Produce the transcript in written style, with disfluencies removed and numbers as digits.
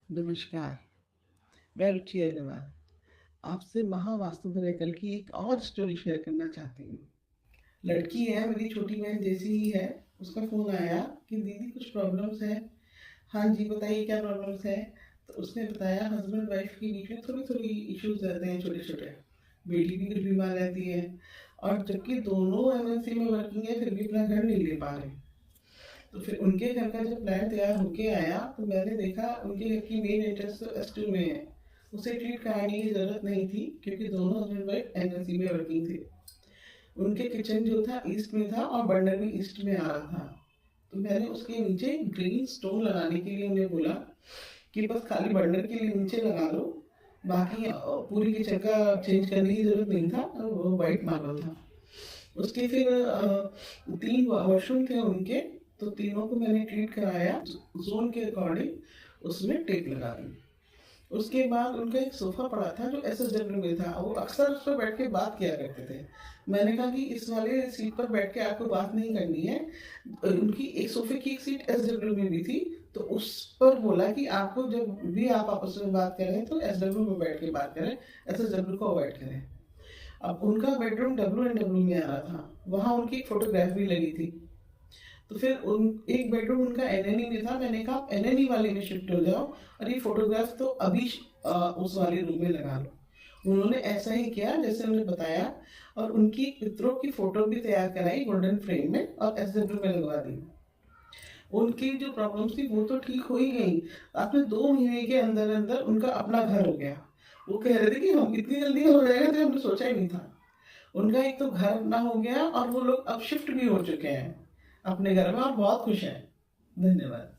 नमस्कार, मैं रुचि अग्रवाल। आपसे महावास्तु मिरेकल की एक और स्टोरी शेयर करना चाहती हूँ। लड़की है, मेरी छोटी बहन जैसी ही है। उसका फ़ोन आया कि दीदी कुछ प्रॉब्लम्स है। हाँ जी, बताइए क्या प्रॉब्लम्स है? तो उसने बताया हस्बैंड वाइफ के बीच में थोड़ी-थोड़ी इश्यूज़ रहते हैं छोटे-छोटे। बेटी भी कुछ बीमार रहती है और जबकि दोनों एमएनसी में वर्किंग है, फिर भी अपना घर नहीं ले पा रहे। तो फिर उनके घर का जब प्लान तैयार होके आया तो मैंने देखा उनके घर की मेन एंट्रेंस तो एस टू में है। उसे ट्रीट कराने की ज़रूरत नहीं थी क्योंकि दोनों हस्बैंड वाइफ एनएलसी में वर्किंग थे। उनके किचन जो था ईस्ट में था और बर्नर भी ईस्ट में आ रहा था। तो मैंने उसके नीचे ग्रीन स्टोन लगाने के लिए उन्हें बोला कि बस खाली बर्नर के लिए नीचे लगा लो, बाकी पूरी किचन का चेंज करने की ज़रूरत नहीं था, वो वाइट मार्बल था। उसके फिर 3 वॉशरूम थे उनके, तो तीनों को मैंने ट्रीट कराया ज़ोन के अकॉर्डिंग, उसमें टेप लगा दी। उसके बाद उनका एक सोफ़ा पड़ा था जो एसएसडब्ल्यू में था, वो अक्सर उस पर बैठ के बात किया करते थे। मैंने कहा कि इस वाले सीट पर बैठ के आपको बात नहीं करनी है। उनकी एक सोफ़े की एक सीट एसडब्ल्यू में भी थी, तो उस पर बोला कि आपको जब भी आप आपस में बात करें तो एसडब्ल्यू में बैठ के बात करें, एसएसडब्ल्यू को अवॉइड करें। अब उनका बेडरूम डब्ल्यू एंड डब्ल्यू में आ रहा था, वहाँ उनकी एक फोटोग्राफ भी लगी थी। तो फिर उन एक बेडरूम उनका एनएनई में था, मैंने कहा आप एनएनई वाले में शिफ्ट हो जाओ और ये फोटोग्राफ तो अभी उस वाले रूम में लगा लो। उन्होंने ऐसा ही किया जैसे उन्हें बताया और उनकी पितरों की फोटो भी तैयार कराई गोल्डन फ्रेम में और एसडब्ल्यू में लगवा दी। उनकी जो प्रॉब्लम्स थी वो तो ठीक हो ही गई। आपने 2 महीने के अंदर अंदर उनका अपना घर हो गया। वो कह रहे थे कि हम इतनी जल्दी हो जाएगा तो हमने सोचा ही नहीं था। उनका एक तो घर अपना हो गया और वो लोग अब शिफ्ट भी हो चुके हैं अपने घर में और बहुत खुश हैं। धन्यवाद।